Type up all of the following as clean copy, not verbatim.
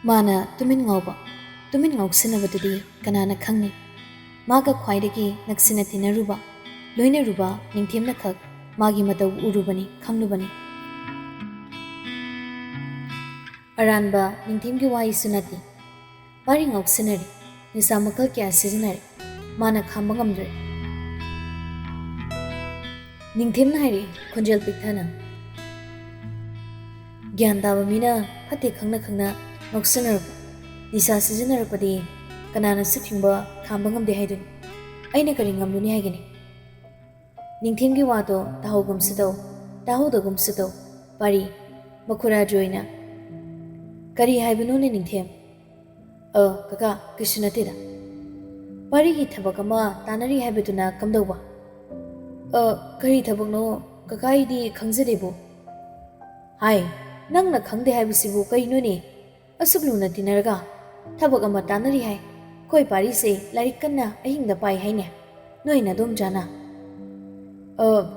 माना Tumin ngausinabadudi kanana khangni maga khwaidagi naksina tinaruba loinaruba ningthemna khak magi matau urubani khanglubani aranba ningthemgi wai sunati pari ngausinari nisa makal kya sizinari mana khamba ngamdre ningthemna hairi khonjel pikthana gyan daba mina phate khangna ngausinar nisa sizinarapadi kanana sithingba khamba ngamde haidun aina kari ngamluni haigani ningthemgi wado tahogumsidau pari makhura joina kari haibunone ningthem kaka kishnatida pari gi thabak ama tanari haibetuna kamdauba kari thabakno kaka idi khangjadebu hai nangna khangde haibisibu kainoni asukluna tinarga thabak ama tanari hai koi pari se larik kanna ahingda pai haine noina dom jana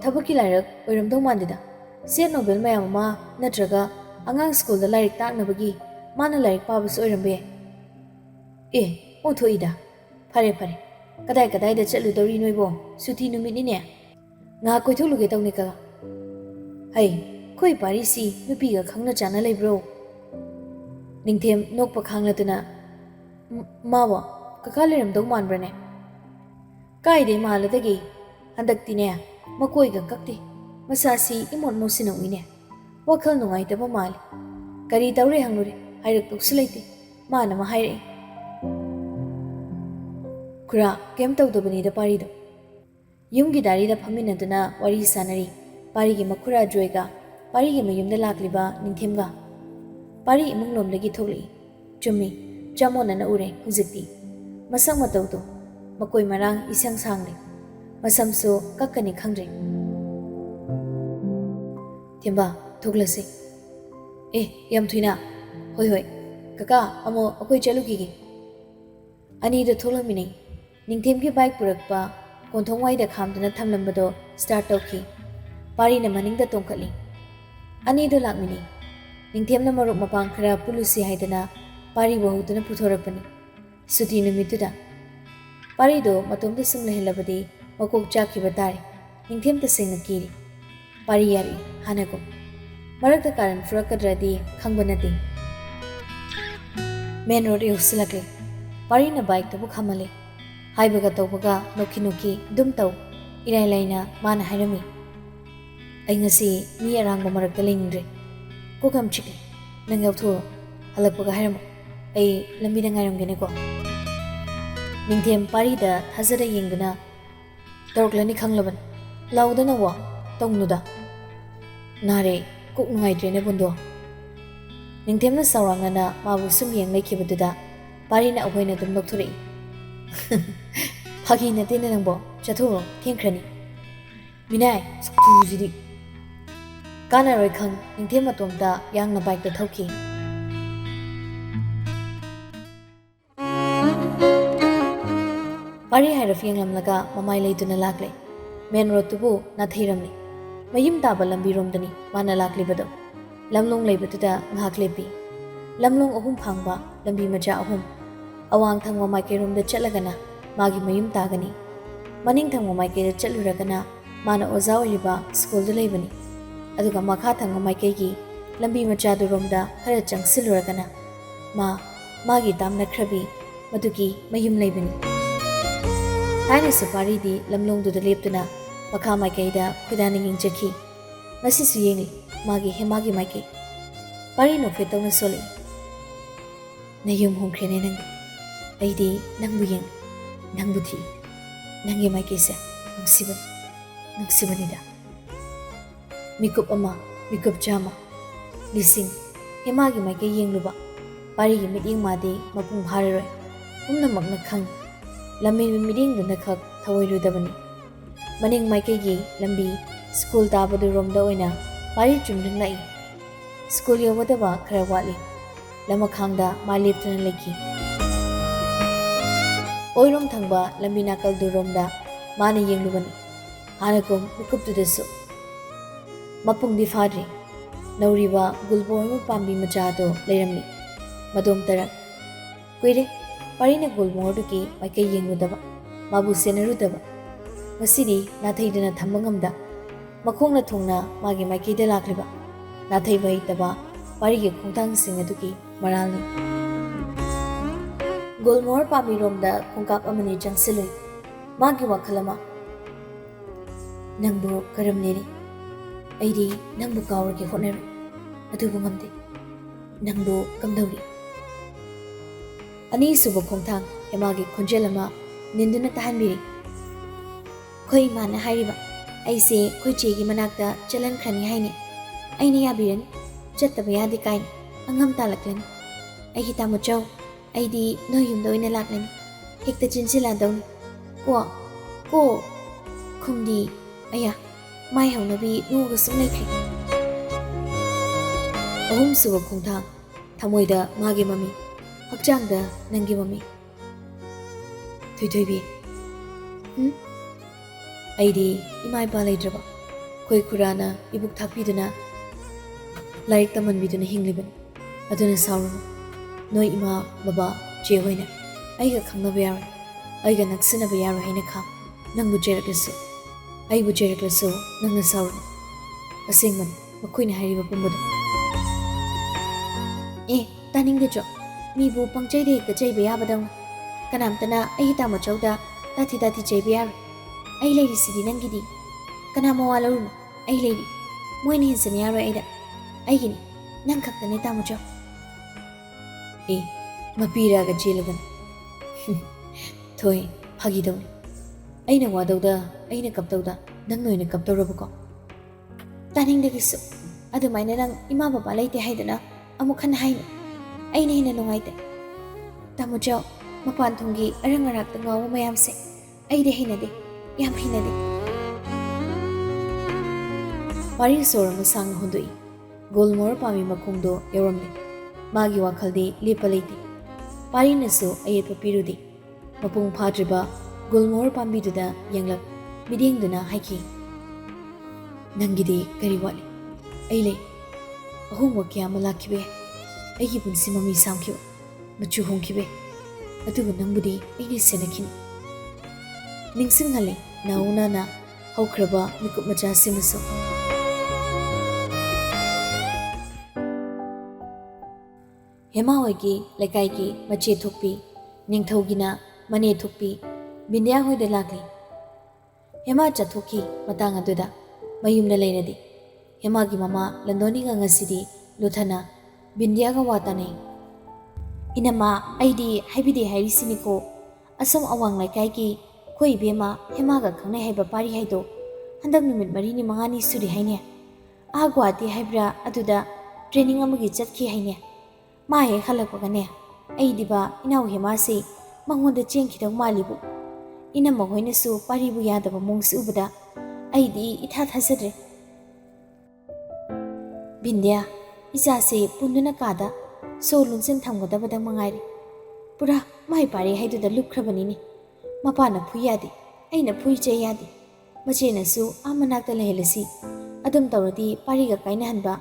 thabaki lairak oiramdau mandida se nobel mayam ma natraga angang school da larik taknabagi mana larik pabasu oirambe othoida phare kadai da chalu dori noibo suti numit ni ne nga koitholuge tawne ka hai koi pari si nupi ga khangna jana leibro ningthem nokpa khanglatuna mawa kaka leramdau manbrane kaide maladagi handaktine makoi ga kakti masasi imon mosina uine wakhal nungai taba mal kari tawre hanglure hairak tukslaiti mana ma haire kura kem tawdabani da pari do yumgi dari da phaminaduna wari sanari pari gi makhura joiga pari gi mayumda lakliba ningthemga pari imung lomdagi thokli chumi chamona na ure hujikti masang matawdo makoi marang isang sangli masamso kakkani khangre themba thoklase yam thuina hoi kaka amo akoi chalugi gi ani da tholamini ningthemgi bike purakpa konthongwai da khamduna thamlambado start tawki pari na maningda tongkhatli ani do lakmini ningthemna maruk mapang khara pulusi haidana pari bahuduna puthorakpani suti numituda pari do matomda sumla helabadi makok chakhiba tare ningthem ta singna kiri pari yari hanagum marakta karan furakadradi khangba nati main road yusilake pari na bike tabu khamale haibaga tawbaga noki dum taw irai laina mana hairami ai ngasi mi arangba marakta lingre ko kam chikle nang yautho halakpaga hairamo ai lambi da ngairamgene ko ningthem pari da thajara yengduna tawklani khanglaban laudana wa tongnuda nare kok nungai drene bondo ningthemna sawrangana mabu sum yeng laikhibaduda pari na ahoina dum nokthuri phagi na tene nangbo chathoro thengkhrani minai sukujidi kana roi khang ningthem matomda yangna bike da thauki pari haira fianglamlaga mamai leiduna lakle main road tubu na theiramni mayim taba lambi romdani mana lakli bado lamlong leibatuda ngaklepi lamlong ahum phangba lambi maja ahum awang thangwa maike romda chatlagana magi mayim tagani maning thangwa maike da chatluragana mana oza oiba school da leibani aduga makha thangwa maike gi lambi maja du romda khara changsiluragana magi tamna khrabi madugi mayim leibani haina sapari di lamlong du da leptuna makha maike da khudani yingchaki masi su yengi magi hemagi maike pari no fetawna soli na yum homkrene nang aidi nangbu yeng nangbu thi nange maike se nungsibani da mikup jama lising hemagi maike yengluba pari gi meeting madi mapung bhararoi pumna makna khang lamin meeting duna khak thawoirudabani maning maike gi lambi school tabadu romda oina pari chumring lai school yobadaba khara wali lama khangda maliptuna leki oirom thangba lambi nakal du romda mana yenglubani hanakum mukuptudasu mapung di fadri nauriba gulbor pambi machado leiramni madom tarak kuire parina gulmorduki maikai yengudaba mabu senarudaba ngasidi nathaidana thambangamda makhongna thongna magi maikaida lakliba nathaiba hitaba parigi khongthang sing aduki maralni gulmor pamiromda khongkap amani changsiloi magi wakhalama nangbu karamneri aidi nangbu kawrage honari adubu ngamde nangbu kamdauri ani suba khongthang emagi khonjelama ninduna tahanbiri khoi mana hairiba aise khoi chegi manakta chalan khani haini aini yabiran chattaba yadi kain angam talaklan ai hita muchau aidi no yumdo ina laklan hekta chinsila daun ko khumdi aya mai haunabi nuga sumnai khri ahum suba khongthang thamoida magi mami hakchangda nangi mami thuithoibi aidi imai ba leidraba khoi khurana ibuk thapiduna laik taman biduna hingliban aduna sauru noi ima baba je hoina aiga khangna bayar aiga naksina bayar haina kha nangbu jeraklesu aibu jeraklesu nangna sauru asengman makoina hariba pumbadu taning de jo mi bu pangchai de ka chai baya badang kanam tana ai ta ma chauda dati chai baya ai leiri sidi nangidi kana ma wala ru ai leiri moini hinsan ya ro aida ai gini nang khak tane ta ma chau mapira ga jelagan thoi phagi dong aina wadauda aina kaptauda nang noina kaptaurabako taning de kisu adu maina nang ima baba leite haidana amukhan haina aina hina nungaite tamujo mapan thungi arang arak ta ngaw mayam se aide hinade yam hinade pari sor musang hundui golmor pami makhungdo yoramne magi wakhalde lepalaite pari nasu ayet papirudi mapung phadriba golmor pambi duda yanglak mideng duna haiki nangide kari wale aile ahum wakya malakhibe aigi punsi mami samkhiba machu hongkhibe adugu nangbudi aini senakhini ningsinghale nauna na haukraba mikup macha simuso hema hoigi laikai ki mache thokpi ningthogina mane thokpi bindia hoida lakli hema chathokhi matang aduda mayumna leinadi hema gi mama landoni ga ngasidi luthana bindia ga watane inama aidi haibidi hairisini ko asam awang laikai ki khoi bema hema ga khangnai haiba pari haido handak numit mari ni mangani suri haine agwati haibra aduda training amagi chatkhi haine ma he khalak pagane aidi ba inau hema se mangonda chengki dau malibu inama hoine su pari bu yada ba mongsi ubada aidi itha thasadre bindia isa se punduna kada solunsen thamgada badang mangairi pura mai pare haiduda lukhrabani ni mapana phuyadi aina phuiche yadi machena su amanakta lehelasi adum tawradi pariga kaina hanba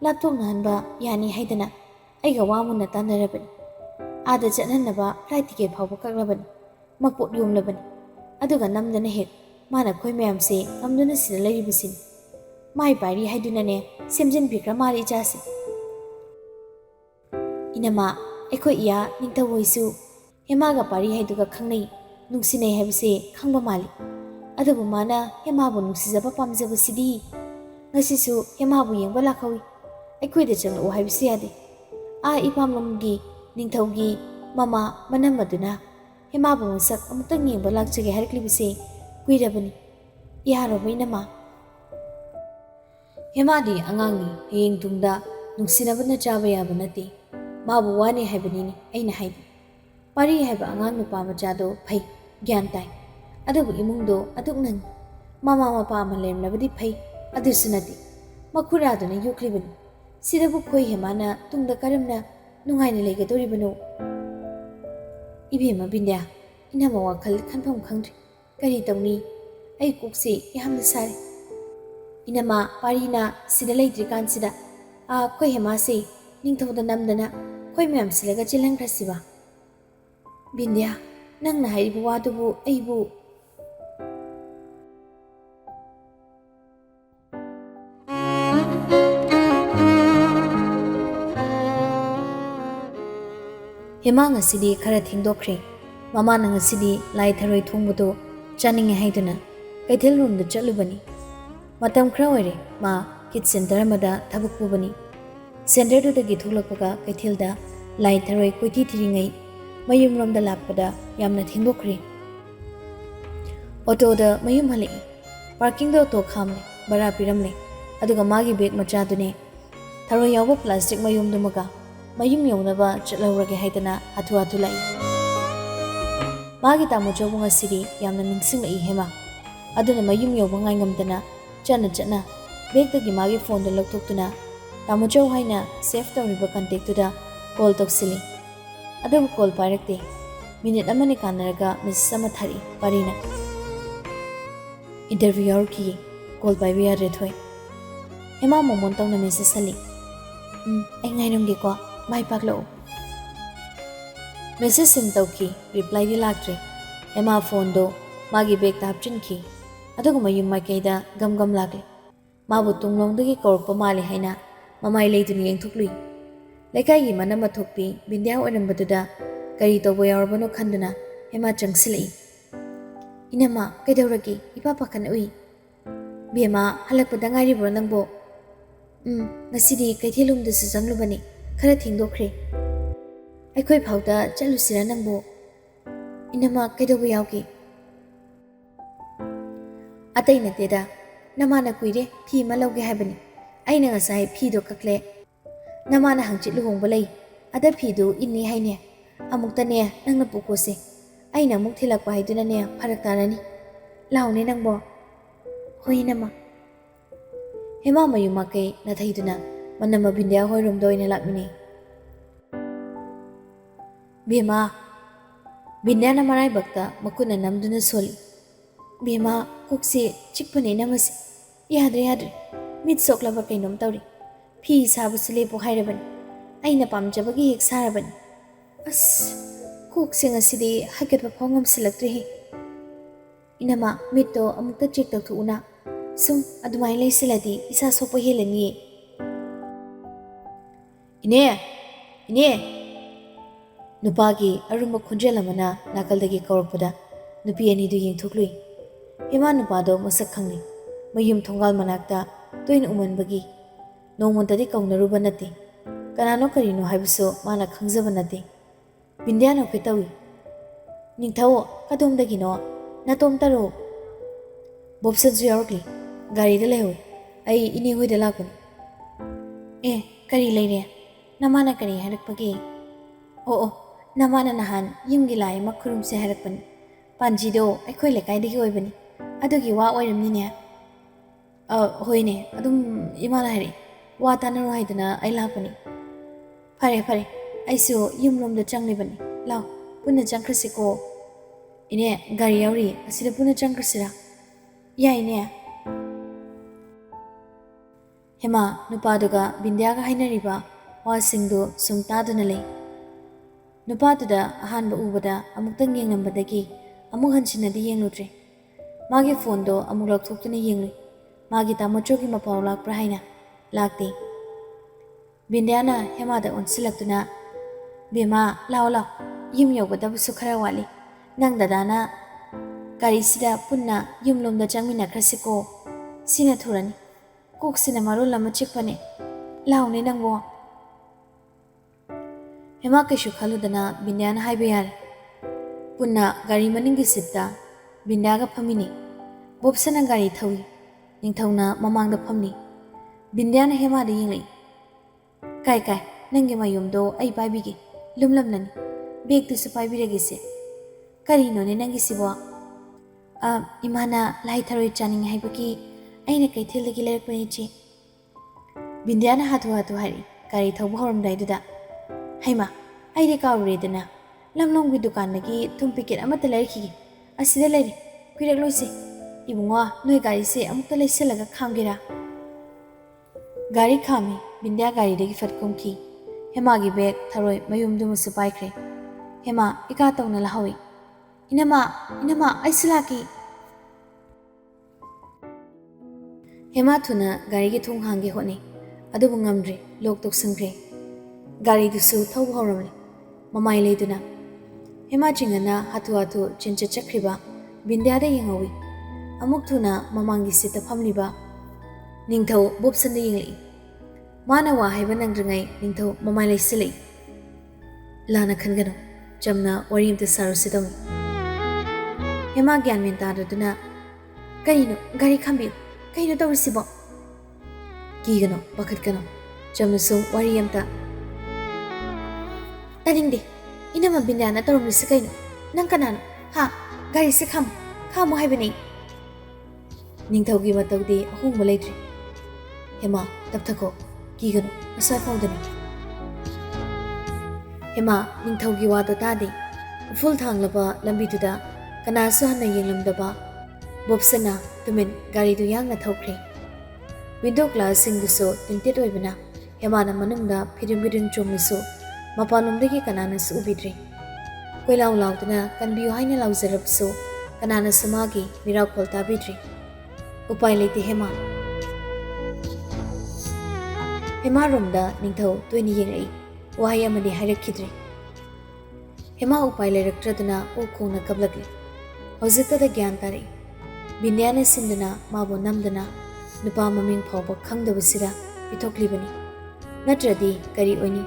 laptokna hanba yani haidana aiga wamuna tanarabani ada chathanaba flight ticket phawba kaklabani mapot yomlabani aduga namdana hek mana khoi mayam se amduna sida leiribisin mai pari haiduna ne semjin bikra mari jasi inama ekho iya ningtawoisu hemaga pari haiduga khangnei nungsinei habse khangba mali adubu mana hemabu nungsijaba pamjaba sidi ngasisu hemabu yengba lakhawi aikhoida changlo habse yade a ipamlomgi ningthaugi mama manamaduna hemabu masak amutang yengba lakjage harklibise kuirabani yarobai nama hemadi angangi heyeng tungda nungsinabana chaba yaba nati mabu wani haibani aina haibi pari haiba angang nupa machado phai gyan tai adugu imungdo adugnan mama mapa malemnabadi phai adusunati makhura duna yoklibani sidabu khoi hemana tungda karamna nungaina legadoribano ibema bindia inama wakhal khanpham khangri kari tawni ai kokse yamna sare inama parina sida leidri kansida a khoi hema se ningthoda namdana ꯑꯩꯈꯣꯏ ꯃꯌꯥꯝ ꯁꯤꯜꯂꯒ ꯆꯦꯜꯍꯟꯈ꯭ꯔꯁꯤꯕ ꯕꯤꯟꯗ꯭ꯌꯥ ꯅꯪꯅ ꯍꯥꯏꯔꯤꯕ ꯋꯥꯗꯨꯕꯨ ꯑꯩꯕꯨ ꯍꯦꯃꯥ ꯉꯁꯤꯗꯤ ꯈꯔ ꯊꯦꯡꯗꯣꯛꯈ꯭ꯔꯦ ꯃꯃꯥꯅ ꯉꯁꯤꯗꯤ ꯂꯥꯏ ꯊꯔꯣꯏ ꯊꯣꯡꯕꯗꯣ ꯆꯥꯅꯤꯡꯉꯦ ꯍꯥꯏꯗꯨꯅ ꯀꯩꯊꯦꯜꯔꯣꯝꯗ ꯆꯠꯂꯨꯕꯅꯤ ꯃꯇꯝ ꯈꯔ ꯑꯣꯏꯔꯦ ꯃꯥ ꯀꯤꯠ ꯁꯦꯟꯇꯔ ꯑꯃꯗ ꯊꯕꯛ ꯄꯨꯕꯅꯤ ꯁꯦꯟꯇꯔꯗꯨꯗꯒꯤ ꯊꯣꯛꯂꯛꯄꯒ ꯀꯩꯊꯦꯜꯗ ꯂꯥꯏ ꯊꯔꯣꯏ ꯀꯣꯏꯊꯤ ꯊꯤꯔꯤꯉꯩ ꯃꯌꯨꯝꯔꯣꯝꯗ ꯂꯥꯛꯄꯗ ꯌꯥꯝꯅ ꯊꯦꯡꯗꯣꯛꯈ꯭ꯔꯦ ꯑꯣꯇꯣꯗ ꯃꯌꯨꯝ ꯍꯜꯂꯛꯏ ꯄꯥꯔꯀꯤꯡꯗ ꯑꯣꯇꯣ ꯈꯥꯝꯂꯦ ꯚꯔꯥ ꯄꯤꯔꯝꯂꯦ ꯑꯗꯨꯒ ꯃꯥꯒꯤ ꯕꯦꯒ ꯃꯆꯥꯗꯨꯅꯦ ꯊꯔꯣꯏ ꯌꯥꯎꯕ ꯄ꯭ꯂꯥꯁꯇꯤꯛ ꯃꯌꯨꯝꯗꯨꯃꯒ ꯃꯌꯨꯝ ꯌꯧꯅꯕ ꯆꯠꯍꯧꯔꯒꯦ ꯍꯥꯏꯗꯅ ꯍꯥꯊꯨ ꯍꯥꯊꯨ ꯂꯥꯛꯏ ꯃꯥꯒꯤ ꯇꯥꯃꯣꯆꯧꯕꯨ ꯉꯁꯤꯗꯤ ꯌꯥꯝꯅ ꯅꯤꯡꯁꯤꯡꯂꯛꯏ ꯍꯦꯃꯥ ꯑꯗꯨꯅ ꯃꯌꯨꯝ ꯌꯧꯕ ꯉꯥꯏꯉꯝꯗꯅ ꯆꯠꯅ ꯕꯦꯒꯇꯒꯤ ꯃꯥꯒꯤ ꯐꯣꯟꯗꯣ ꯂꯧꯊꯣꯛꯇꯨꯅ ꯇꯥꯃꯣꯆꯧ ꯍꯥꯏꯅ ꯁꯦꯐ ꯇꯧꯔꯤꯕ ꯀꯟꯇꯦꯛꯇꯨꯗ ꯀꯣꯜ ꯇꯧꯁꯤꯜꯂꯤ ꯑꯗꯨꯕꯨ ꯀꯣꯜ ꯄꯥꯏꯔꯛꯇꯦ ꯃꯤꯅꯤꯠ ꯑꯃꯅꯤ ꯀꯥꯟꯅꯔꯒ ꯃꯦꯁꯦꯖ ꯑꯃ ꯊꯥꯔꯛꯏ ꯄꯥꯔꯤꯅ ꯏꯟꯇꯔꯚ꯭ꯌꯨ ꯌꯥꯎꯔꯛꯈꯤꯌꯦ ꯀꯣꯜ ꯄꯥꯏꯕ ꯌꯥꯗ꯭ꯔꯦ ꯊꯣꯏ ꯍꯦꯃꯥ ꯃꯣꯃꯣꯟ ꯇꯧꯅ ꯃꯦꯁꯦꯖ ꯍꯜꯂꯤ ꯑꯩ ꯉꯥꯏꯔꯝꯒꯦꯀꯣ ꯃꯥꯏ ꯄꯥꯛꯂꯛꯎ ꯃꯦꯁꯦꯖ ꯁꯤꯟ ꯇꯧꯈꯤ ꯔꯤꯄ꯭ꯂꯥꯏꯗꯤ ꯂꯥꯛꯇ꯭ꯔꯦ ꯍꯦꯃꯥ ꯐꯣꯟꯗꯣ ꯃꯥꯒꯤ ꯕꯦꯒꯇ ꯍꯥꯞꯆꯤꯟꯈꯤ ꯑꯗꯨꯒ ꯃꯌꯨꯝ ꯃꯥꯏꯀꯩꯗ ꯒꯝ ꯒꯝ ꯂꯥꯛꯂꯦ ꯃꯥꯕꯨ ꯇꯨꯡꯂꯣꯝꯗꯒꯤ ꯀꯧꯔꯛꯄ ꯃꯥꯜꯂꯦ ꯍꯥꯏꯅ ꯃꯃꯥꯏ ꯂꯩꯗꯨꯅ ꯌꯦꯡꯊꯣꯛꯂꯨꯏ ꯂꯩꯀꯥꯏꯒꯤ ꯃꯅꯝ ꯃꯊꯣꯛꯄꯤ ꯕꯤꯟꯗ꯭ꯌꯥ ꯑꯣꯏꯔꯝꯕꯗꯨꯗ ꯀꯔꯤ ꯇꯧꯕ ꯌꯥꯎꯔꯕꯅꯣ ꯈꯟꯗꯨꯅ ꯍꯦꯃꯥ ꯆꯪꯁꯤꯜꯂꯛꯏ ꯏꯅꯝꯃ ꯀꯩꯗꯧꯔꯒꯦ ꯏꯄꯥ ꯄꯥꯈꯠꯅ ꯎꯏ ꯕꯦꯝꯃ ꯍꯜꯂꯛꯄꯗ ꯉꯥꯏꯔꯤꯕ꯭ꯔꯣ ꯅꯪꯕꯣ ꯉꯁꯤꯗꯤ ꯀꯩꯊꯦꯜꯂꯣꯝꯗꯁꯨ ꯆꯪꯂꯨꯕꯅꯤ ꯈꯔ ꯊꯦꯡꯗꯣꯛꯈ꯭ꯔꯦ ꯑꯩꯈꯣꯏ ꯐꯥꯎꯗ ꯆꯠꯂꯨꯁꯤꯔ ꯅꯪꯕꯨ ꯏꯅꯝꯃ ꯀꯩꯗꯧꯕ ꯌꯥꯎꯒꯦ ꯑꯇꯩ ꯅꯠꯇꯦꯗ ꯅꯃꯥꯅ ꯀꯨꯏꯔꯦ ꯐꯤ ꯑꯃ ꯂꯧꯒꯦ ꯍꯥꯏꯕꯅꯤ ꯑꯩꯅ ꯉꯁꯥꯏ ꯐꯤꯗꯣ ꯀꯛꯂꯦ ꯅꯃꯥꯅ ꯍꯪꯆꯤꯠ ꯂꯨꯍꯣꯡꯕ ꯂꯩ ꯑꯗ ꯐꯤꯗꯨ ꯏꯟꯅꯤ ꯍꯥꯏꯅꯦ ꯑꯃꯨꯛꯇꯅꯦ ꯅꯪꯅ ꯄꯨꯀꯣꯁꯦ ꯑꯩꯅ ꯑꯃꯨꯛ ꯊꯤꯜꯂꯛꯄ ꯍꯥꯏꯗꯨꯅꯅꯦ ꯐꯔꯛ ꯇꯥꯔꯅꯤ ꯂꯥꯎꯅꯦ ꯅꯪꯕꯣ ꯍꯣꯏ ꯏꯅꯝꯃ ꯍꯦꯃꯥ ꯃꯌꯨꯝ ꯃꯀꯩ ꯅꯥꯊꯩꯗꯨꯅ ꯃꯅꯝꯃ ꯕꯤꯟꯗ꯭ꯌꯥ ꯍꯣꯏꯔꯣꯝꯗ ꯑꯣꯏꯅ ꯂꯥꯛꯃꯤꯟꯅꯩ ꯕꯦꯝꯃ ꯕꯤꯟꯗ꯭ꯌꯥꯅ ꯃꯔꯥꯏꯕꯛꯇ ꯃꯈꯨꯠꯅ ꯅꯝꯗꯨꯅ ꯁꯣꯜꯂꯤ ꯕꯦꯝꯃ ꯀꯣꯛꯁꯦ ꯆꯤꯛꯄꯅ ꯏꯅꯝꯃꯁꯦ ꯌꯥꯗ꯭ꯔꯦ ꯃꯤꯠ ꯁꯣꯛꯂꯕ ꯀꯩꯅꯣꯝ ꯇꯧꯔꯤ ꯐꯤ ꯁꯥꯕꯁꯨ ꯂꯦꯞꯄꯣ ꯍꯥꯏꯔꯕꯅꯤ ꯑꯩꯅ ꯄꯥꯝꯖꯕꯒꯤ ꯍꯦꯛ ꯁꯥꯔꯕꯅꯤ ꯑꯁ ꯀꯣꯛꯁꯦ ꯉꯁꯤꯗꯤ ꯍꯥꯏꯒꯠꯄ ꯐꯥꯎ ꯉꯝꯁꯤꯜꯂꯛꯇ꯭ꯔꯦꯍꯦ इनमा मिट्टो अमुक्ता चेक तौथुना सुम अदुमाई लेसिलदि इसा सोपो हेलनिये इने इने नुपागी अरुम खुंजेल अमना नाकलदगी कौरपदा नुपी अनिदु येंथुक्लुई हेमा नुपादो मसक खंगनि मयुम थोंगाल मनाक्ता तोइन उमनबगी नोंमोंतदि कौनरुब नते कनानो करिनो हाइबसो माना खंजब नते बिंद्या नोखे तवी निंथाओ कदोमदगिनो नातोम तरो बोबसजु यावरक्ली गारीदा लेहोय आई इने होइदा लाकनी ए करी लेरे नमाना करी हरकपगे ओ नमाना नहान युमगी लाई मखुरुम से हरकपनी पांजीदो अखोय लेकाइदगी ओइबनी अदुगी वा ओइरमनिने होइने अदुम इमाना हरि वा तानरो हाइदना आई लाकनी फरे आइसु युमलोमदा चंगलिबनी लाव पुन्ना चंख्रसिको इने गारी यावरी असिदा पुन्ना चंख्रसिरा याइने हेमा नुपादुगा बिंद्यागा हाइनरिबा वासिंगदो सुंगतादुना ले नुपादुदा अहानबा उबदा अमुक्तंग येंगनबदगी अमुक हंसिनदि येंगलुद्रे मागी फोनदो अमुक लौथोक्तुना येंगलुई मागी तामोचोगी मपाव लाक्प्रा हाइना लाक्ते बिंद्याना हेमादा ओनसिलक्तुना बेमा लाव युम यौगदबसु खरा वाली नंग दादाना गारीसिदा पुन्ना युमलोमदा चंगमिनाख्रसिको सिना थुरनी कोक्सिना मारोल अमा चिकपने लावने नंगबो हेमा कैसु खलुदना बिंद्याना हाइबे यारे पुन्ना गारी मनिंगी सिट्टा बिंद्यागा फमिनी बोबसना गारी थवी निंथौना ममांगदा फमनी बिंद्याना हेमादा येंगलई काय नंगे मायुमदो आई पाइबिगे लुमलमननी बेगदुसु पाइबिरगेसे करीनोने नंगिसिबो इमाना लाई थरोय चानिंग हाइबगी आइना कैथेलदगी लेरकपनी चे बिंद्याना हाथु हाथु हारी गारी थौबा हरमदाइदुदा हाइमा आइदे काउरेदना लमलोंगी दुकानदगी थुम पिकेट अमता लेरखिगे असिदा लेरि कुइरकलोइसे इबुंगो नोय गारीसे अमुक्ता लेसिलगा खामगेरा गारी खामी बिंद्या गारीदगी फटकुमखी ꯍꯦꯃꯥꯒꯤ ꯕꯦꯒ ꯊꯔꯣꯏ ꯃꯌꯨꯝꯗꯨꯃꯁꯨ ꯄꯥꯏꯈ꯭ꯔꯦ꯫ ꯍꯦꯃꯥ ꯏꯀꯥ ꯇꯧꯅ ꯂꯥꯍꯧꯏ꯫ "ꯏꯅꯝꯃ, ꯏꯅꯝꯃ, ꯑꯩꯁꯨ ꯂꯥꯛꯀꯦ"꯫ ꯍꯦꯃꯥ ꯊꯨꯅ ꯒꯥꯔꯤꯒꯤ ꯊꯣꯡ ꯍꯥꯡꯒꯦ ꯍꯣꯠꯅꯩ, ꯑꯗꯨꯕꯨ ꯉꯝꯗ꯭ꯔꯦ, ꯂꯣꯛ ꯇꯧꯁꯟꯈ꯭ꯔꯦ꯫ ꯒꯥꯔꯤꯗꯨꯁꯨ ꯊꯧꯕ ꯍꯧꯔꯝꯂꯦ, ꯃꯃꯥꯏ ꯂꯩꯗꯨꯅ꯫ ꯍꯦꯃꯥ ꯆꯤꯡꯉꯅ ꯍꯥꯊꯨ ꯆꯦꯟꯆꯠ ꯆꯠꯈ꯭ꯔꯤꯕ ꯕꯤꯟꯗ꯭ꯌꯥꯗ ꯌꯦꯡꯍꯧꯏ꯫ ꯑꯃꯨꯛ ꯊꯨꯅ ꯃꯃꯥꯡꯒꯤ ꯁꯤꯠꯇ ꯐꯝꯂꯤꯕ ꯅꯤꯡꯊꯧ ꯕꯣꯕꯁꯟꯗ ꯌꯦꯡꯂꯛꯏ꯫ ꯃꯥꯅ ꯋꯥ ꯍꯥꯏꯕ ꯅꯪꯗ꯭ꯔꯤꯉꯩ ꯅꯤꯡꯊꯧ ꯃꯃꯥꯏ ꯂꯩꯁꯤꯜꯂꯛꯏ꯫ "ꯂꯥꯟꯅ ꯈꯟꯒꯅꯨ, ꯆꯝꯅ ꯋꯥꯔꯤ ꯑꯃꯇ ꯁꯥꯔꯨꯁꯤꯗꯧꯅꯤ"꯫ ꯍꯦꯃꯥ ꯒ꯭ꯌꯥꯟ ꯃꯦꯟ ꯇꯥꯗꯗꯨꯅ "ꯀꯔꯤꯅꯣ? ꯒꯥꯔꯤ ꯈꯥꯝꯕꯤꯌꯨ, ꯀꯩꯅꯣ ꯇꯧꯔꯤꯁꯤꯕꯣ"꯫ "ꯀꯤꯒꯅꯨ, ꯄꯥꯈꯠꯀꯅꯨ, ꯆꯝꯅ ꯁꯨꯝ ꯋꯥꯔꯤ ꯑꯃꯇ"꯫ "ꯇꯥꯅꯤꯡꯗꯦ, ꯏꯅꯝꯃ ꯕꯤꯟꯗ꯭ꯌꯥꯅ ꯇꯧꯔꯝꯂꯤꯁꯤ ꯀꯩꯅꯣ? ꯅꯪ ꯀꯅꯥꯅꯣ? ꯍꯥ? ꯒꯥꯔꯤꯁꯦ ꯈꯥꯝꯃꯨ, ꯈꯥꯝꯃꯨ ꯍꯥꯏꯕꯅꯤ"꯫ ꯅꯤꯡꯊꯧꯒꯤ ꯃꯇꯧꯗꯤ ꯑꯍꯣꯡꯕ ꯂꯩꯇ꯭ꯔꯤ꯫ "ꯍꯦꯃꯥ, ꯇꯞꯊꯈꯣ, ꯀꯤꯒꯅꯨ, ꯑꯁ꯭ꯋꯥꯏꯐꯥꯎꯗꯅꯤ"꯫ ꯍꯦꯃꯥ ꯅꯤꯡꯊꯧꯒꯤ ꯋꯥꯗꯣ ꯇꯥꯗꯦ꯫ ꯎꯐꯨꯜ ꯊꯥꯡꯂꯕ ꯂꯝꯕꯤꯗꯨꯗ ꯀꯅꯥꯁꯨ ꯍꯟꯅ ꯌꯦꯡꯂꯝꯗꯕ ꯕꯣꯕꯁꯟꯅ ꯇꯨꯃꯤꯟ ꯒꯥꯔꯤꯗꯨ ꯌꯥꯡꯅ ꯊꯧꯈ꯭ꯔꯦ꯫ ꯋꯤꯟꯗꯣ ꯒ꯭ꯂꯥꯁꯁꯤꯡꯗꯨꯁꯨ ꯇꯤꯟꯇꯦꯠ ꯑꯣꯏꯕꯅ ꯍꯦꯃꯥꯅ ꯃꯅꯨꯡꯗ ꯐꯤꯗꯤꯡ ꯆꯣꯡꯂꯁꯨ ꯃꯄꯥꯟꯂꯣꯝꯗꯒꯤ ꯀꯅꯥꯅꯁꯨ ꯎꯕꯤꯗ꯭ꯔꯦ꯫ ꯀꯣꯏꯂꯥꯎ ꯂꯥꯎꯗꯨꯅ ꯀꯟꯕꯤꯌꯨ ꯍꯥꯏꯅ ꯂꯥꯎꯖꯔꯕꯁꯨ ꯀꯅꯥꯅꯁꯨ ꯃꯥꯒꯤ ꯃꯤꯔꯥꯎꯈꯣꯜ ꯇꯥꯕꯤꯗ꯭ꯔꯦ꯫ ꯎꯄꯥꯏ ꯂꯩꯇꯦ ꯍꯦꯃꯥ꯫ ꯍꯦꯃꯥꯔꯣꯝꯗ ꯅꯤꯡꯊꯧ ꯇꯣꯏꯅ ꯌꯦꯡꯂꯛꯏ, ꯋꯥꯍꯩ ꯑꯃꯗꯤ ꯍꯥꯏꯔꯛꯈꯤꯗ꯭ꯔꯦ꯫ ꯍꯦꯃꯥ ꯎꯄꯥꯏ ꯂꯩꯔꯛꯇ꯭ꯔꯗꯨꯅ ꯑꯣꯛ ꯈꯣꯡꯅ ꯀꯞꯂꯛꯂꯤ꯫ ꯍꯧꯖꯤꯛꯇꯗ ꯒ꯭ꯌꯥꯟ ꯇꯥꯔꯛꯏ꯫ ꯕꯤꯟꯗ꯭ꯌꯥꯅ ꯁꯤꯟꯗꯨꯅ ꯃꯥꯕꯨ ꯅꯝꯗꯅ ꯅꯨꯄꯥ ꯃꯃꯤꯡ ꯐꯥꯎꯕ ꯈꯪꯗꯕꯁꯤꯗ ꯄꯤꯊꯣꯛꯂꯤꯕꯅꯤ꯫ ꯅꯠꯇ꯭ꯔꯗꯤ ꯀꯔꯤ ꯑꯣꯏꯅꯤ?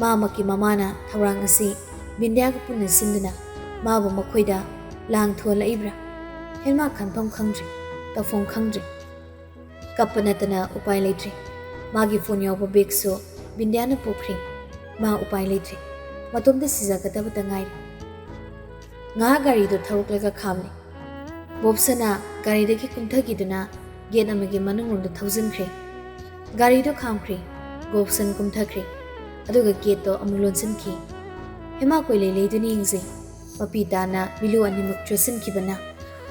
ꯃꯥꯃꯛꯀꯤ ꯃꯃꯥꯅ ꯊꯧꯔꯥꯡ ꯑꯁꯤ ꯕꯤꯟꯗ꯭ꯌꯥꯒ ꯄꯨꯟꯅ ꯁꯤꯟꯗꯨꯅ ꯃꯥꯕꯨ ꯃꯈꯣꯏꯗ ꯂꯥꯡ ꯊꯨꯍꯜꯂꯛꯏꯕ꯭ꯔꯥ? ꯍꯦꯃꯥ ꯈꯟꯐꯝ ꯈꯪꯗ꯭ꯔꯦ, ꯇꯧꯐꯝ ꯈꯪꯗ꯭ꯔꯦ꯫ ꯀꯞꯄ ꯅꯠꯇꯅ ꯎꯄꯥꯏ ꯂꯩꯇ꯭ꯔꯦ꯫ ꯃꯥꯒꯤ ꯐꯣꯟ ꯌꯥꯎꯕ ꯕꯦꯒꯁꯨ ꯕꯤꯟꯗ꯭ꯌꯥꯅ ꯄꯨꯈ꯭ꯔꯦ꯫ ꯃꯥ ꯎꯄꯥꯏ ꯂꯩꯇ꯭ꯔꯦ, ꯃꯇꯣꯝꯇ ꯁꯤꯖꯒꯗꯕꯇ ꯉꯥꯏꯔꯦ꯫ ꯉꯥꯏꯍꯥꯛ ꯒꯥꯔꯤꯗꯨ ꯊꯧꯔꯛꯂꯒ ꯈꯥꯝꯂꯦ꯫ ꯕꯣꯕꯁꯟꯅ ꯒꯥꯔꯤꯗꯒꯤ ꯀꯨꯝꯊꯈꯤꯗꯨꯅ ꯒꯦꯠ ꯑꯃꯒꯤ ꯃꯅꯨꯡꯂꯣꯝꯗ ꯊꯧꯖꯤꯟꯈ꯭ꯔꯦ꯫ ꯒꯥꯔꯤꯗꯨ ꯈꯥꯝꯈ꯭ꯔꯦ, ꯕꯣꯕꯁꯟ ꯀꯨꯝꯊꯈ꯭ꯔꯦ, ꯑꯗꯨꯒ ꯒꯦꯠꯇꯣ ꯑꯃꯨꯛ ꯂꯣꯟꯁꯤꯟꯈꯤ꯫ ꯍꯦꯃꯥ ꯀꯣꯏꯂꯩ ꯂꯩꯗꯨꯅ ꯌꯦꯡꯖꯩ꯫ ꯃꯄꯤ ꯇꯥꯅ ꯃꯤꯂꯨ ꯑꯅꯤꯃꯛ ꯆꯣꯠꯁꯤꯟꯈꯤꯕꯅ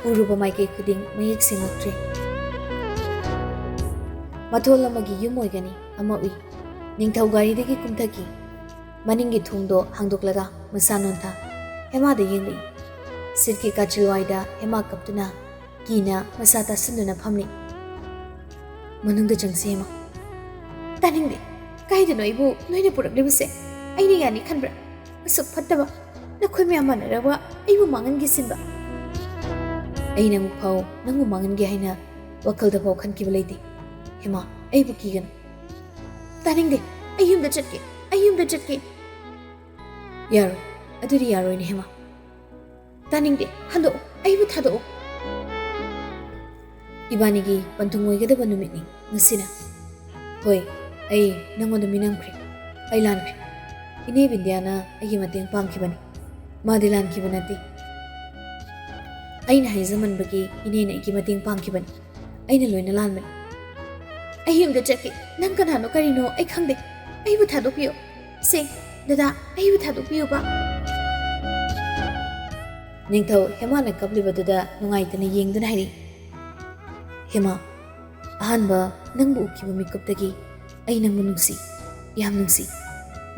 ꯎꯔꯨꯕ ꯃꯥꯏꯀꯩ ꯈꯨꯗꯤꯡ ꯃꯌꯦꯛ ꯁꯦꯡꯂꯛꯇ꯭ꯔꯦ꯫ ꯃꯊꯣꯜ ꯑꯃꯒꯤ ꯌꯨꯝ ꯑꯣꯏꯒꯅꯤ ꯑꯃ ꯎꯏ꯫ ꯅꯤꯡꯊꯧ ꯒꯥꯔꯤꯗꯒꯤ ꯀꯨꯝꯊꯈꯤ꯫ ꯃꯅꯤꯡꯒꯤ ꯊꯣꯡꯗꯣ ꯍꯥꯡꯗꯣꯛꯂꯒ ꯃꯁꯥ ꯅꯣꯟꯊ ꯍꯦꯃꯥꯗ ꯌꯦꯡꯂꯛꯏ꯫ ꯁꯤꯠꯀꯤ ꯀꯥꯆꯤꯜꯋꯥꯏꯗ ꯍꯦꯃꯥ ꯀꯞꯇꯨꯅ ꯀꯤꯅ ꯃꯁꯥ ꯇꯥꯁꯤꯟꯗꯨꯅ ꯐꯝꯂꯤ꯫ "ꯃꯅꯨꯡꯗ ꯆꯪꯁꯤ ꯍꯦꯃꯥ"꯫ "ꯇꯥꯅꯤꯡꯗꯦ, ꯀꯥꯏꯗꯅꯣ ꯑꯩꯕꯨ ꯅꯣꯏꯅ ꯄꯨꯔꯛꯂꯤꯕꯁꯦ? ꯑꯩꯅ ꯌꯥꯅꯤ ꯈꯟꯕ꯭ꯔꯥ? ꯑꯁꯨꯛ ꯐꯠꯇꯕ ꯅꯈꯣꯏ ꯃꯌꯥꯝ ꯃꯥꯟꯅꯔꯒ ꯑꯩꯕꯨ ꯃꯥꯡꯍꯟꯒꯦ ꯁꯤꯟꯕ? ꯑꯩꯅ ꯑꯃꯨꯛꯐꯥꯎ ꯅꯪꯕꯨ ꯃꯥꯡꯍꯟꯒꯦ ꯍꯥꯏꯅ ꯋꯥꯈꯜꯗꯐꯥꯎ ꯈꯟꯈꯤꯕ ꯂꯩꯇꯦ꯫ ꯍꯦꯃꯥ, ꯑꯩꯕꯨ ꯀꯤꯒꯅꯨ"꯫ "ꯇꯥꯅꯤꯡꯗꯦ, ꯑꯩ ꯌꯨꯝꯗ ꯆꯠꯀꯦ, ꯑꯩ ꯌꯨꯝꯗ ꯆꯠꯀꯦ"꯫ "ꯌꯥꯔꯣꯏ, ꯑꯗꯨꯗꯤ ꯌꯥꯔꯣꯏꯅꯦ ꯍꯦꯃꯥ"꯫ "ꯇꯥꯅꯤꯡꯗꯦ, ꯍꯟꯗꯣꯛꯑꯣ, ꯑꯩꯕꯨ ꯊꯥꯗꯣꯛꯑꯣ"꯫ "ꯏꯕꯥꯅꯤꯒꯤ ꯄꯟꯊꯨꯡ ꯑꯣꯏꯒꯗꯕ ꯅꯨꯃꯤꯠꯅꯤ ꯉꯁꯤꯅ"꯫ "ꯍꯣꯏ, ꯑꯩ ꯅꯪꯉꯣꯟꯗ ꯃꯤꯅꯝꯈ꯭ꯔꯦ, ꯑꯩ ꯂꯥꯟꯈ꯭ꯔꯦ꯫ ꯏꯅꯦ ꯕꯤꯟꯗ꯭ꯌꯥꯅ ꯑꯩꯒꯤ ꯃꯇꯦꯡ ꯄꯥꯡꯈꯤꯕꯅꯤ, ꯃꯥꯗꯤ ꯂꯥꯟꯈꯤꯕ ꯅꯠꯇꯦ꯫ ꯑꯩꯅ ꯍꯥꯏꯖꯃꯟꯕꯒꯤ ꯏꯅꯦꯅ ꯑꯩꯒꯤ ꯃꯇꯦꯡ ꯄꯥꯡꯈꯤꯕꯅꯤ, ꯑꯩꯅ ꯂꯣꯏꯅ ꯂꯥꯟꯕꯅꯤ"꯫ "ꯑꯩ ꯌꯨꯝꯗ ꯆꯠꯀꯦ, ꯅꯪ ꯀꯅꯥꯅꯣ ꯀꯔꯤꯅꯣ ꯑꯩ ꯈꯪꯗꯦ, ꯑꯩꯕꯨ ꯊꯥꯗꯣꯛꯄꯤꯌꯨ"꯫ "ꯁꯦ, ꯗꯗꯥ, ꯑꯩꯕꯨ ꯊꯥꯗꯣꯛꯄꯤꯌꯨꯕ"꯫ ꯅꯤꯡꯊꯧ ꯍꯦꯃꯥꯅ ꯀꯞꯂꯤꯕꯗꯨꯗ ꯅꯨꯡꯉꯥꯏꯇꯅ ꯌꯦꯡꯗꯨꯅ ꯍꯥꯏꯔꯛꯏ꯫ "ꯍꯦꯃꯥ, ꯑꯍꯥꯟꯕ ꯅꯪꯕꯨ ꯎꯈꯤꯕ ꯃꯤꯀꯨꯞꯇꯒꯤ ꯑꯩ ꯅꯪꯕꯨ ꯅꯨꯡꯁꯤ, ꯌꯥꯝ ꯅꯨꯡꯁꯤ꯫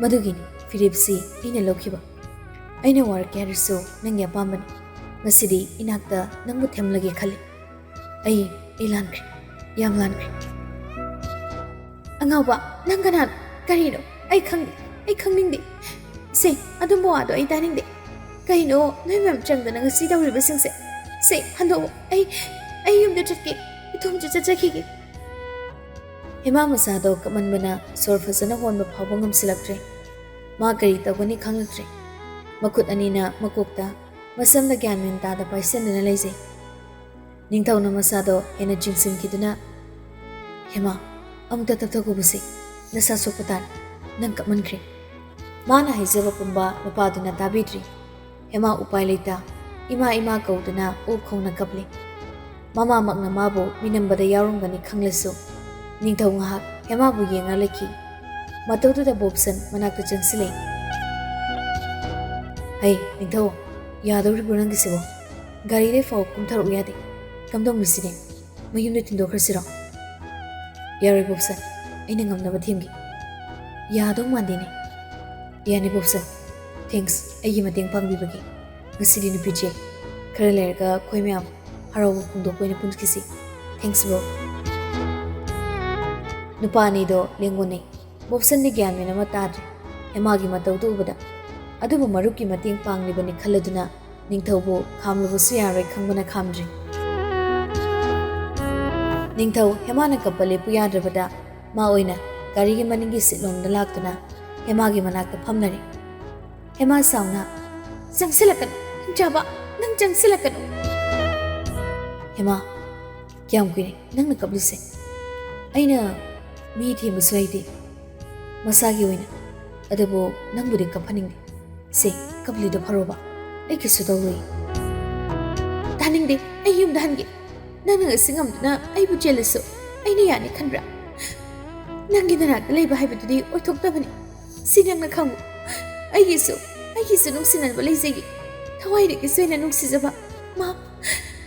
ꯃꯗꯨꯒꯤꯅꯤ ꯐꯤꯔꯦꯞꯁꯤ ꯑꯩꯅ ꯂꯧꯈꯤꯕ꯫ ꯑꯩꯅ ꯋꯥꯔꯛꯀꯦ ꯍꯥꯏꯔꯁꯨ ꯅꯪꯒꯤ ꯑꯄꯥꯝꯕꯅꯤ꯫ ꯉꯁꯤꯗꯤ ꯏꯅꯥꯛꯇ ꯅꯪꯕꯨ ꯊꯦꯝꯂꯒꯦ ꯈꯜꯂꯤ꯫ ꯑꯩ ꯂꯥꯟꯈ꯭ꯔꯦ, ꯌꯥꯝ ꯂꯥꯟꯈ꯭ꯔꯦ"꯫ "ꯑꯉꯥꯎꯕ, ꯅꯪ ꯀꯅꯥꯅꯣ? ꯀꯔꯤꯅꯣ? ꯑꯩ ꯈꯪꯗꯦ, ꯑꯩ ꯈꯪꯅꯤꯡꯗꯦ꯫ ꯁꯦ, ꯑꯗꯨꯝꯕ ꯋꯥꯗꯣ ꯑꯩ ꯇꯥꯅꯤꯡꯗꯦ꯫ ꯀꯩꯅꯣ ꯅꯣꯏ ꯃꯌꯥꯝ ꯆꯪꯗꯅ ꯉꯁꯤ ꯇꯧꯔꯤꯕꯁꯤꯡꯁꯦ? ꯁꯦ, ꯍꯟꯗꯣꯛꯑꯣ, ꯑꯩ ꯌꯨꯝꯗ ꯆꯠꯀꯦ, ꯏꯇꯣꯝꯇ ꯆꯠꯆꯈꯤꯒꯦ"꯫ ꯍꯦꯃꯥ ꯃꯁꯥꯗꯣ ꯀꯞꯃꯟꯕꯅ ꯁꯣꯔ ꯐꯖꯅ ꯍꯣꯟꯕ ꯐꯥꯎꯕ ꯉꯝꯁꯤꯜꯂꯛꯇ꯭ꯔꯦ꯫ ꯃꯥ ꯀꯔꯤ ꯇꯧꯒꯅꯤ ꯈꯪꯂꯛꯇ꯭ꯔꯦ꯫ ꯃꯈꯨꯠ ꯑꯅꯤꯅ ꯃꯀꯣꯛꯇ, ꯃꯁꯝꯗ ꯒ꯭ꯌꯥꯟ ꯃꯦꯟ ꯇꯥꯗ ꯄꯥꯏꯁꯤꯟꯗꯨꯅ ꯂꯩꯖꯩ꯫ ꯅꯤꯡꯊꯧꯅ ꯃꯁꯥꯗꯣ ꯍꯦꯟꯅ ꯆꯤꯡꯁꯤꯟꯈꯤꯗꯨꯅ "ꯍꯦꯃꯥ, ꯑꯃꯨꯛꯇ ꯇꯞꯊꯈꯣꯕꯁꯦ, ꯅꯁꯥ ꯁꯣꯛꯄ ꯇꯥꯔꯦ, ꯅꯪ ꯀꯞꯃꯟꯈ꯭ꯔꯦ"꯫ ꯃꯥꯅ ꯍꯥꯏꯖꯕ ꯄꯨꯝꯕ ꯅꯨꯄꯥꯗꯨꯅ ꯇꯥꯕꯤꯗ꯭ꯔꯤ꯫ ꯍꯦꯃꯥ ꯎꯄꯥꯏ ꯂꯩꯇ ꯏꯃꯥ ꯀꯧꯗꯨꯅ ꯑꯣꯛ ꯈꯣꯡꯅ ꯀꯞꯂꯤ꯫ ꯃꯃꯥꯃꯛꯅ ꯃꯥꯕꯨ ꯃꯤꯅꯝꯕꯗ ꯌꯥꯎꯔꯝꯒꯅꯤ ꯈꯪꯂꯁꯨ ꯅꯤꯡꯊꯧ ꯉꯥꯏꯍꯥꯛ ꯍꯦꯃꯥꯕꯨ ꯌꯦꯡꯉ ꯂꯩꯈꯤ꯫ ꯃꯇꯧꯗꯨꯗ ꯕꯣꯕꯁꯟ ꯃꯅꯥꯛꯇ ꯆꯪꯁꯤꯜꯂꯛꯏ꯫ "ꯍꯩ ꯅꯤꯡꯊꯧ, ꯌꯥꯗꯧꯔꯤꯕ꯭ꯔꯣ ꯅꯪꯒꯤꯁꯤꯕꯣ? ꯒꯥꯔꯤꯗꯩ ꯐꯥꯎ ꯀꯨꯝꯊꯔꯛꯎ ꯌꯥꯗꯦ, ꯀꯝꯗꯧꯅꯤ ꯁꯤꯗꯤ? ꯃꯌꯨꯝꯗ ꯊꯤꯟꯗꯣꯛꯈ꯭ꯔꯁꯤꯔꯣ"꯫ "ꯌꯥꯔꯣꯏ ꯕꯣꯕꯁꯟ, ꯑꯩꯅ ꯉꯝꯅꯕ ꯊꯦꯝꯒꯦ"꯫ ꯌꯥꯗꯧ ꯃꯥꯟꯗꯦꯅꯦ ꯌꯥꯅꯤ ꯕꯣꯞꯁꯟ ꯊꯦꯡꯛꯁ ꯑꯩꯒꯤ ꯃꯇꯦꯡ ꯄꯥꯡꯕꯤꯕꯒꯤ ꯉꯁꯤꯗꯤ ꯅꯨꯄꯤ ꯆꯦꯜ ꯈꯔ ꯂꯩꯔꯒ ꯑꯩꯈꯣꯏ ꯃꯌꯥꯝ ꯍꯔꯥꯎꯕ ꯐꯣꯡꯗꯣꯛꯄ ꯑꯣꯏꯅ ꯄꯨꯟꯈꯤꯁꯤ ꯊꯦꯡꯛꯁ ꯕ꯭ꯔꯣ ꯅꯨꯄꯥ ꯑꯅꯤꯗꯣ ꯂꯦꯡꯒꯣꯟꯅꯩ ꯕꯣꯞꯁꯟꯗꯤ ꯒ꯭ꯌꯥꯟ ꯃꯦꯟ ꯑꯃ ꯇꯥꯗ꯭ꯔꯦ ꯍꯦꯃꯥꯒꯤ ꯃꯇꯧꯗꯨ ꯎꯕꯗ ꯑꯗꯨꯕꯨ ꯃꯔꯨꯞꯀꯤ ꯃꯇꯦꯡ ꯄꯥꯡꯂꯤꯕꯅꯤ ꯈꯜꯂꯗꯨꯅ ꯅꯤꯡꯊꯧꯕꯨ ꯈꯥꯝꯂꯨꯕꯁꯨ ꯌꯥꯔꯣꯏ ꯈꯪꯕꯅ ꯈꯥꯝꯗ꯭ꯔꯤ ꯅꯤꯡꯊꯧ ꯍꯦꯃꯥꯅ ꯀꯞꯄ ꯂꯦꯞꯄꯨ ꯌꯥꯗ꯭ꯔꯕꯗ ꯃꯥ ꯑꯣꯏꯅ ꯒꯥꯔꯤꯒꯤ ꯃꯅꯤꯡꯒꯤ ꯁꯤꯠꯂꯣꯝꯗ ꯂꯥꯛꯇꯨꯅ ꯍꯦꯃꯥꯒꯤ ꯃꯅꯥꯛꯇ ꯐꯝꯅꯔꯦ ꯍꯦꯃꯥ ꯁꯥꯎꯅ ꯆꯪꯁꯤꯜꯂꯛꯀꯅꯨ ꯍꯤꯡꯆꯥꯕ ꯅꯪ ꯆꯪꯁꯤꯜꯂꯛꯀꯅꯨ ꯍꯦꯃꯥ ꯀꯌꯥꯝ ꯀꯨꯏꯔꯦ ꯅꯪꯅ ꯀꯞꯂꯤꯁꯦ ꯑꯩꯅ ꯃꯤ ꯊꯦꯝꯕꯁꯨ ꯍꯩꯇꯦ ꯃꯁꯥꯒꯤ ꯑꯣꯏꯅ ꯑꯗꯨꯕꯨ ꯅꯪꯕꯨꯗꯤ ꯀꯞꯍꯟꯅꯤꯡꯗꯦ ꯁꯦ ꯀꯞꯂꯤꯗꯣ ꯐꯔꯣꯕ ꯑꯩ ꯀꯩꯁꯨ ꯇꯧꯔꯣꯏ ꯇꯥꯅꯤꯡꯗꯦ ꯑꯩ ꯌꯨꯝꯗ ꯍꯟꯒꯦ ꯅꯪꯅ ꯉꯁꯤ ꯉꯝꯗꯨꯅ ꯑꯩꯕꯨ ꯆꯦꯜꯂꯁꯨ ꯑꯩꯅ ꯌꯥꯅꯤ ꯈꯟꯕ꯭ꯔꯥ ꯅꯪꯒꯤ ꯅꯅꯥꯛꯇ ꯂꯩꯕ ꯍꯥꯏꯕꯗꯨꯗꯤ ꯑꯣꯏꯊꯣꯛꯇꯕꯅꯤ ꯁꯤ ꯅꯪꯅ ꯈꯪꯉꯨ ꯑꯩꯒꯤꯁꯨ ꯅꯨꯡꯁꯤꯅꯕ ꯂꯩꯖꯩ ꯊꯋꯥꯏꯗꯒꯤꯁꯨ ꯍꯦꯟꯅ ꯅꯨꯡꯁꯤꯖꯕ ꯃꯥ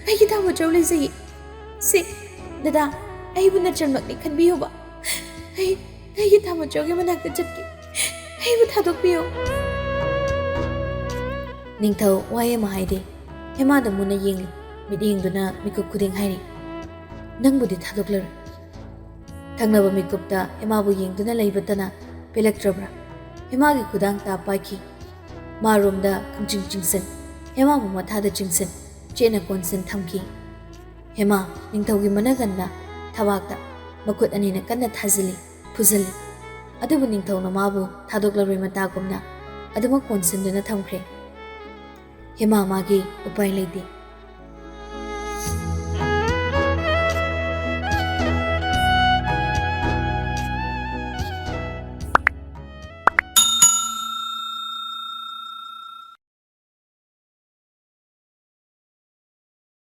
ꯑꯩꯒꯤ ꯇꯥꯃꯣꯆꯧ ꯂꯩꯖꯩ ꯁꯤ ꯗꯗꯥ ꯑꯩꯕꯨ ꯅꯆꯟꯃꯛꯅꯤ ꯈꯟꯕꯤꯌꯨꯕ ꯑꯩꯒꯤ ꯇꯥꯃꯣꯆꯧꯒꯤ ꯃꯅꯥꯛꯇ ꯆꯠꯀꯦ ꯑꯩꯕꯨ ꯊꯥꯗꯣꯛꯄꯤꯌꯨ ꯅꯤꯡꯊꯧ ꯋꯥꯍꯩ ꯑꯃ ꯍꯥꯏꯗꯦ ꯍꯦꯃꯥꯗ ꯃꯨꯟꯅ ꯌꯦꯡꯂꯤ ꯃꯤꯠꯌꯦꯡꯗꯨꯅ ꯃꯤꯀꯨꯞ ꯈꯨꯗꯤꯡ ꯍꯥꯏꯔꯤ ꯅꯪꯕꯨꯗꯤ ꯊꯥꯗꯣꯛꯂꯔꯣꯏ ꯊꯪꯅꯕ ꯃꯤꯀꯨꯞꯇ ꯍꯦꯃꯥꯕꯨ ꯌꯦꯡꯗꯨꯅ ꯂꯩꯕꯇꯅ ꯄꯦꯜꯂꯛꯇ꯭ꯔꯕ꯭ꯔꯥ ꯍꯦꯃꯥꯒꯤ ꯈꯨꯗꯥꯡ ꯇꯥ ꯄꯥꯏꯈꯤ ꯃꯥꯔꯣꯝꯗ ꯈꯪꯆꯤꯡ ꯆꯤꯡꯁꯤꯟ ꯍꯦꯃꯥꯕꯨ ꯃꯊꯥꯗ ꯆꯤꯡꯁꯤꯟ ꯆꯦꯠꯅ ꯀꯣꯟꯁꯤꯟ ꯊꯝꯈꯤ ꯍꯦꯃꯥ ꯅꯤꯡꯊꯧꯒꯤ ꯃꯅꯒꯟꯅ ꯊꯕꯥꯛꯇ ꯃꯈꯨꯠ ꯑꯅꯤꯅ ꯀꯟꯅ ꯊꯥꯖꯤꯜꯂꯤ ꯐꯨꯖꯤꯜꯂꯤ ꯑꯗꯨꯕꯨ ꯅꯤꯡꯊꯧꯅ ꯃꯥꯕꯨ ꯊꯥꯗꯣꯛꯂꯔꯣꯏ ꯃꯇꯥꯒꯨꯝꯅ ꯑꯗꯨꯃꯛ ꯀꯣꯟꯁꯤꯟꯗꯨꯅ ꯊꯝꯈ꯭ꯔꯦ ꯍꯦꯃꯥ ꯃꯥꯒꯤ ꯎꯄꯥꯏ ꯂꯩꯇꯦ